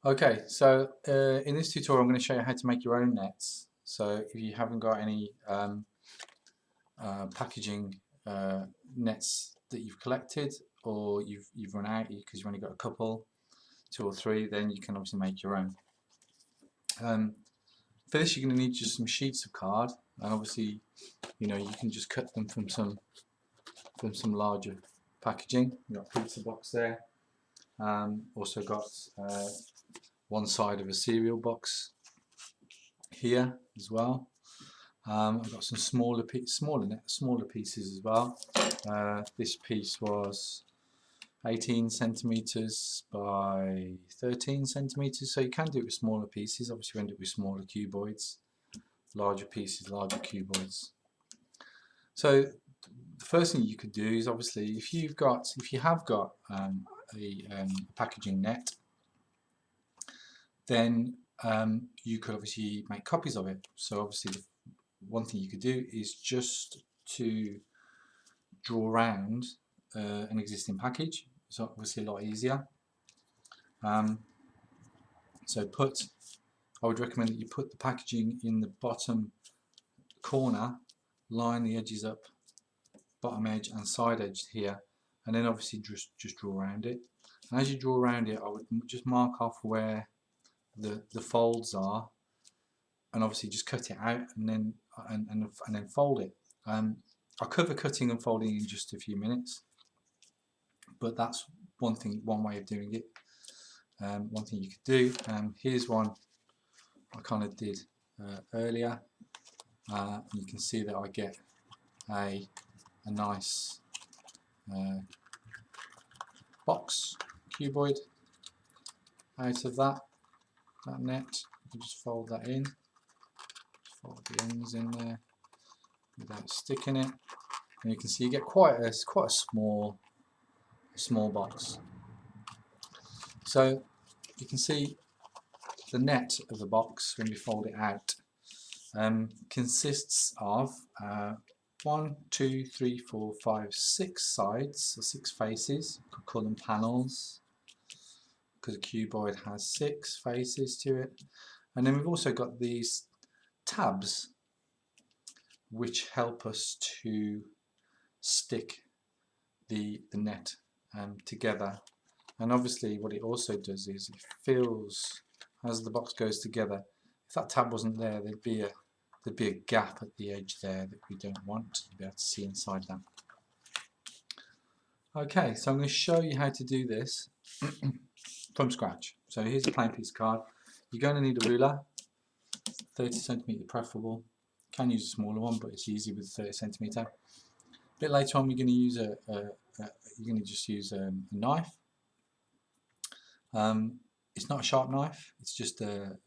Okay, so in this tutorial I'm going to show you how to make your own nets. So if you haven't got any packaging nets that you've collected, or you've run out because you've only got a couple, two or three, then you can obviously make your own. For this you're going to need just some sheets of card, and obviously you can just cut them from some larger packaging. You've got a pizza box there. Also got one side of a cereal box here as well. I've got some smaller pieces as well. This piece was 18 centimeters by 13 centimeters, so you can do it with smaller pieces. Obviously, you end up with smaller cuboids, larger pieces, larger cuboids. So the first thing you could do is, obviously, if you have got a packaging net, then you could obviously make copies of it. So obviously one thing you could do is just to draw around an existing package. It's obviously a lot easier. So I would recommend that you put the packaging in the bottom corner, line the edges up, bottom edge and side edge here, and then obviously just draw around it. And as you draw around it, I would just mark off where the folds are, and obviously just cut it out and then fold it. I'll cover cutting and folding in just a few minutes, but that's one way of doing it. One thing you could do. Here's one I kind of did earlier. You can see that I get a nice box cuboid out of that net. You just fold that in, fold the ends in there without sticking it, and you can see you get quite a small box. So you can see the net of the box when you fold it out consists of 1, 2, 3, 4, 5, 6 sides, or 6 faces. You could call them panels because a cuboid has 6 faces to it. And then we've also got these tabs which help us to stick the net together. And obviously what it also does is it fills, as the box goes together, if that tab wasn't there, there'd be a gap at the edge there that we don't want to be able to see inside that. Okay, so I'm going to show you how to do this from scratch. So here's a plain piece of card. You're going to need a ruler, 30 centimeter preferable. You can use a smaller one, but it's easy with 30 centimeter. A bit later on, you're going to use just use a knife. It's not a sharp knife. It's just a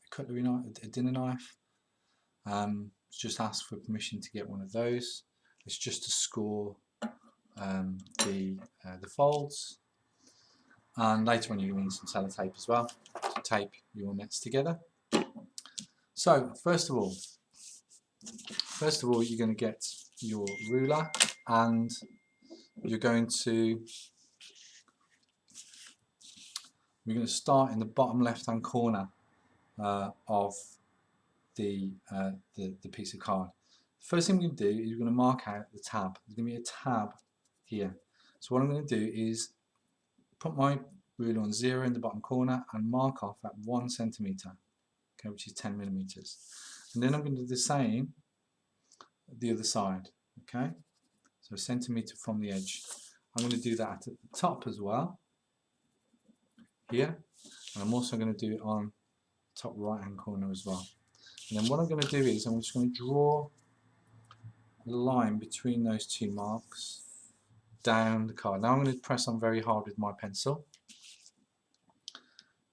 cutlery knife, a dinner knife. Just ask for permission to get one of those. It's just to score the folds, and later on you're going to need some sellotape as well to tape your nets together. So first of all you're going to get your ruler, and we're going to start in the bottom left hand corner of the piece of card. First thing we're going to do is we're going to mark out the tab. There's going to be a tab here. So what I'm going to do is put my ruler on 0 in the bottom corner and mark off at 1 centimeter, okay, which is 10 millimeters. And then I'm going to do the same the other side, okay? So a centimeter from the edge. I'm going to do that at the top as well, here, and I'm also going to do it on the top right hand corner as well. And then what I'm going to do is I'm just going to draw a line between those two marks down the card. Now I'm going to press on very hard with my pencil.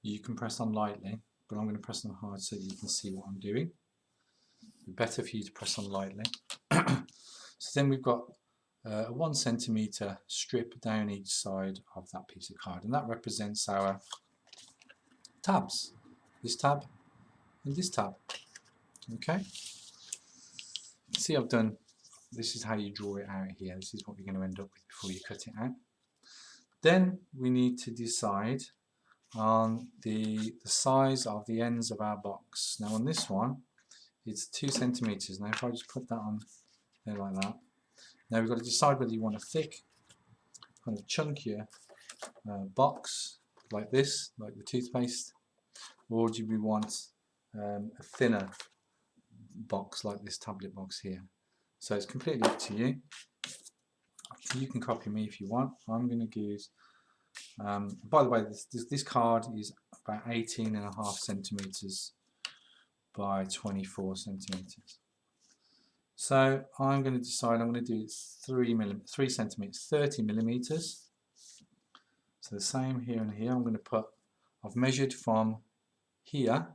You can press on lightly, but I'm going to press on hard so that you can see what I'm doing. It'd be better for you to press on lightly. So then we've got a 1 centimeter strip down each side of that piece of card, and that represents our tabs. This tab and this tab. Okay. See, I've done. This is how you draw it out here. This is what you're going to end up with before you cut it out. Then we need to decide on the size of the ends of our box. Now on this one, it's 2 centimeters. Now if I just put that on there like that, now we've got to decide whether you want a thick, kind of chunkier box like this, like the toothpaste, or do we want a thinner box like this tablet box here. So it's completely up to you. You can copy me if you want. I'm going to use, by the way, this card is about 18.5 centimeters by 24 centimeters. So I'm going to decide I'm going to do 3 centimeters, 30 millimeters. So the same here and here. I'm going to put, I've measured from here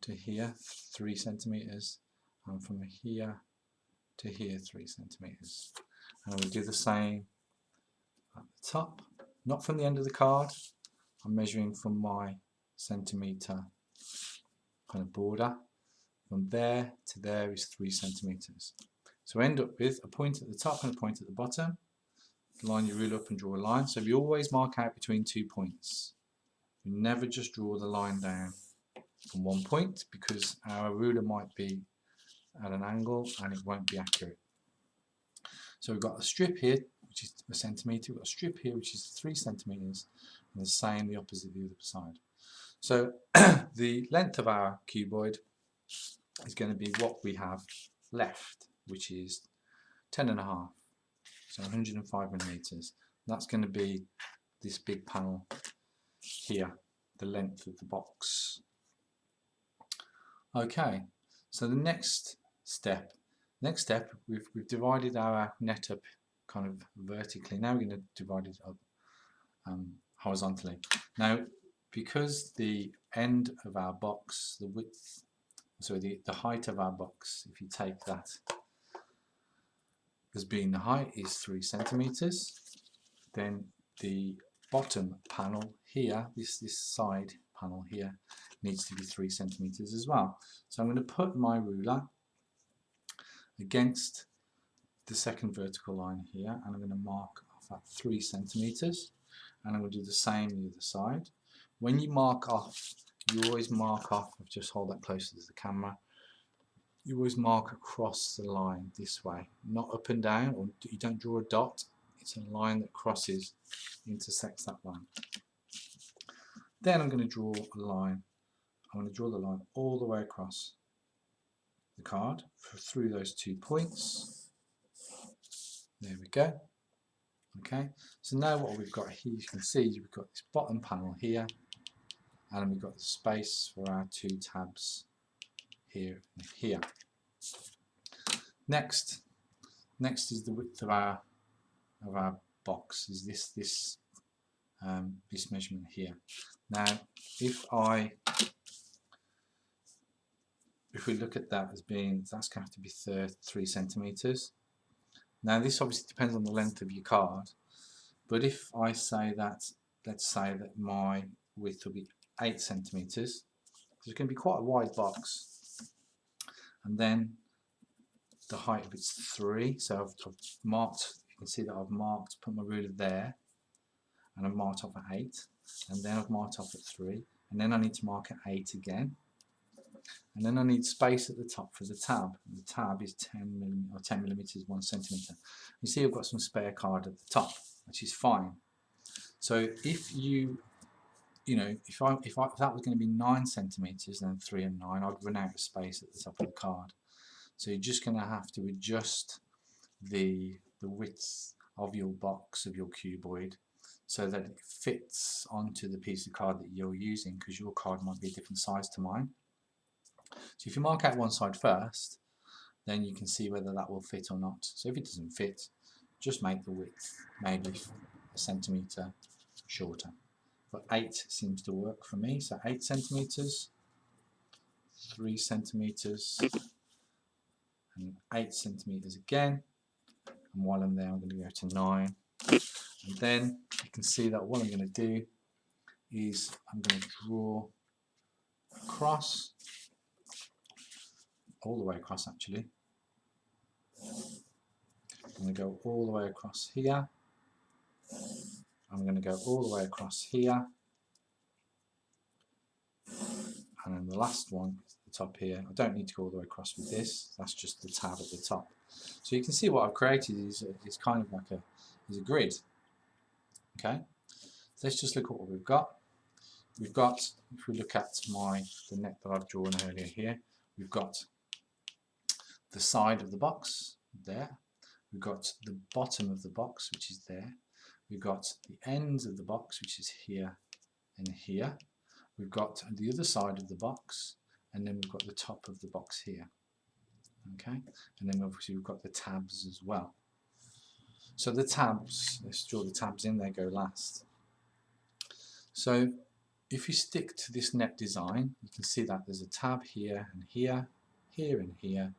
to here 3 centimeters, and from here to here 3 centimeters. And we'll do the same at the top, not from the end of the card. I'm measuring from my centimeter kind of border. From there to there is 3 centimeters. So I end up with a point at the top and a point at the bottom. Line your ruler up and draw a line. So you always mark out between 2 points. You never just draw the line down from one point, because our ruler might be at an angle and it won't be accurate. So we've got a strip here which is a centimetre, we've got a strip here which is 3 centimetres, and the same the opposite the other side. So the length of our cuboid is going to be what we have left, which is 10.5, so 105 millimetres. That's going to be this big panel here, the length of the box. Okay, so the next step, we've divided our net up kind of vertically. Now we're going to divide it up horizontally. Now, because the end of our box, the width, sorry, the height of our box, if you take that as being the height, is 3 centimeters, then the bottom panel here, this side panel here, needs to be 3 centimeters as well. So I'm going to put my ruler against the second vertical line here, and I'm going to mark off at 3 centimeters, and I'm going to do the same the other side. When you mark off, you always mark off, just hold that closer to the camera, you always mark across the line this way, not up and down, or you don't draw a dot, it's a line that crosses, intersects that line. Then I'm going to draw a line, I'm going to draw the line all the way across the card through those 2 points. There we go. Okay, so now what we've got here, you can see we've got this bottom panel here, and we've got the space for our 2 tabs here and here. Next is the width of our box, is this measurement here. Now if we look at that as being, that's going to have to be 3 centimeters. Now this obviously depends on the length of your card, but if I say that, let's say that my width will be 8 centimeters, there's going to be quite a wide box, and then the height of it's 3, so I've marked, you can see that I've marked, put my ruler there, and I've marked off at 8, and then I've marked off at 3, and then I need to mark at 8 again, and then I need space at the top for the tab. And the tab is 10 millimeters 1 centimeter. You see I've got some spare card at the top, which is fine. So if if that was going to be 9 centimeters, then 3 and 9, I'd run out of space at the top of the card. So you're just going to have to adjust the width of your box, of your cuboid, so that it fits onto the piece of card that you're using, because your card might be a different size to mine. So if you mark out one side first, then you can see whether that will fit or not. So if it doesn't fit, just make the width maybe a centimetre shorter. But 8 seems to work for me, so 8 centimetres, 3 centimetres, and 8 centimetres again. And while I'm there, I'm going to go to 9. And then you can see that what I'm going to do is I'm going to draw across, all the way across actually. I'm going to go all the way across here. I'm going to go all the way across here. and then the last one is the top here. I don't need to go all the way across with this, that's just the tab at the top. So you can see what I've created is kind of like a grid. Okay, so let's just look at what we've got. We've got, if we look at the net that I've drawn earlier here, we've got the side of the box there, we've got the bottom of the box, which is there, we've got the ends of the box, which is here and here, we've got the other side of the box, and then we've got the top of the box here. Okay, and then obviously we've got the tabs as well. So the tabs, let's draw the tabs in, they go last. So if you stick to this net design, you can see that there's a tab here and here, here and here,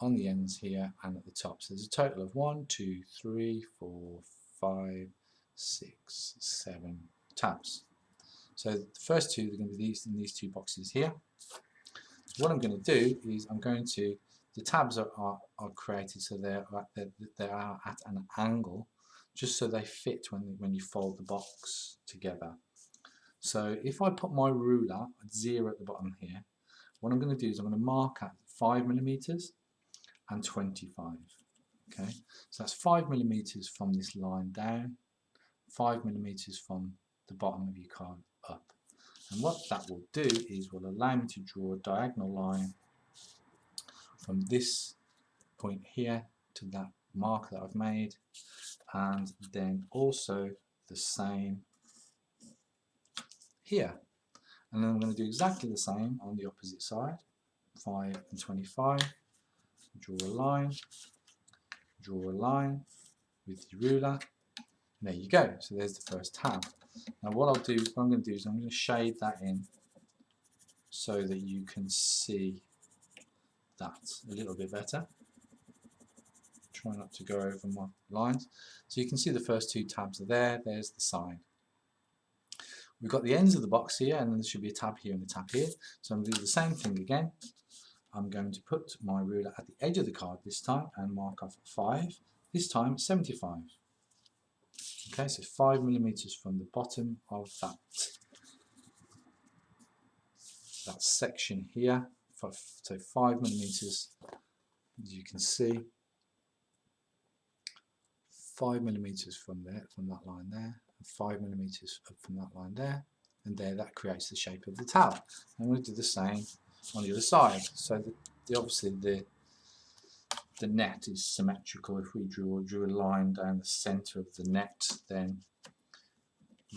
on the ends here and at the top. So there's a total of 1, 2, 3, 4, 5, 6, 7 tabs. So the first two are going to be these in these two boxes here. What I'm going to do is the tabs are created so they are at an angle, just so they fit when you fold the box together. So if I put my ruler at 0 at the bottom here, what I'm going to do is I'm going to mark at 5mm and 25. Okay, so that's 5mm from this line down, 5mm from the bottom of your card up. And what that will do is will allow me to draw a diagonal line from this point here to that mark that I've made, and then also the same here. And then I'm going to do exactly the same on the opposite side, 5 and 25, draw a line with your ruler, and there you go. So there's the first tab. Now what I'm going to do is I'm going to shade that in so that you can see that a little bit better. Try not to go over my lines. So you can see the first two tabs are there, there's the side. We've got the ends of the box here, and then there should be a tab here and a tab here. So I'm going to do the same thing again. I'm going to put my ruler at the edge of the card this time and mark off 5. This time 75. Okay, so 5mm from the bottom of that section here. So 5mm, as you can see, 5mm from there, from that line there, and 5mm up from that line there, and there, that creates the shape of the tab. I'm going to do the same on the other side. So obviously the net is symmetrical. If we drew a line down the centre of the net, then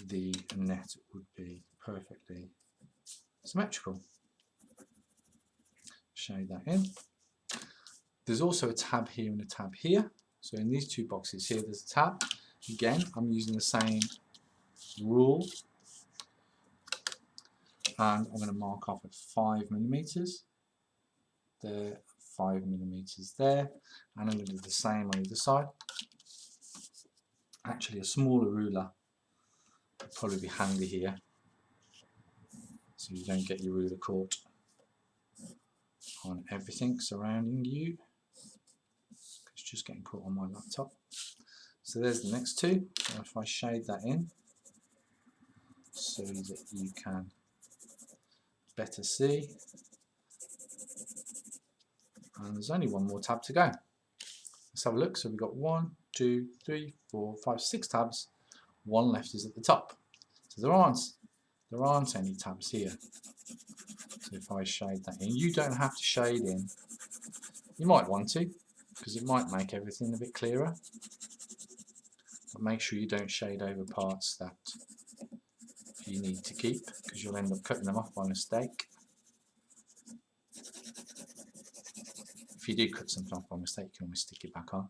the net would be perfectly symmetrical. Shade that in. There's also a tab here and a tab here. So in these two boxes here, there's a tab. Again, I'm using the same rule, and I'm going to mark off at 5mm. There, 5mm there, and I'm going to do the same on the other side. Actually, a smaller ruler would probably be handy here, so you don't get your ruler caught on everything surrounding you. It's just getting caught on my laptop. So there's the next two. So if I shade that in so that you can better see, and there's only one more tab to go. Let's have a look. So we've got 1, 2, 3, 4, 5, 6 tabs. One left is at the top. So there aren't any tabs here. So if I shade that in, you don't have to shade in. You might want to, because it might make everything a bit clearer. But make sure you don't shade over parts that you need to keep, because you'll end up cutting them off by mistake. If you do cut something off by mistake, you can always stick it back on.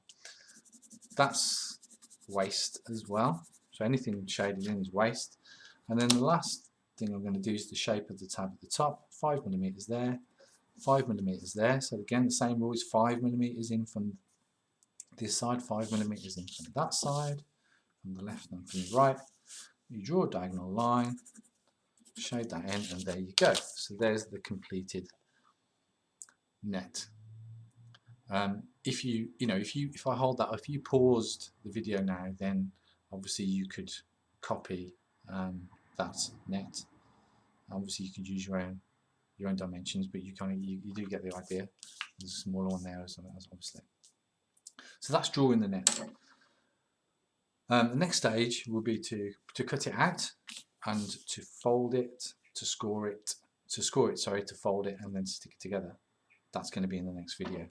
That's waste as well. So anything shaded in is waste. And then the last thing I'm going to do is the shape of the tab at the top. 5mm there, 5mm there. So again, the same rule is 5mm in from this side, 5mm in from that side, from the left and from the right. You draw a diagonal line, shade that in, and there you go. So there's the completed net. If I hold that, if you paused the video now, then obviously you could copy that net Obviously you could use your own dimensions, but you do get the idea. There's a smaller one there as obviously. So that's drawing the net. The next stage will be to cut it out and to fold it, to score it, to fold it and then stick it together. That's going to be in the next video.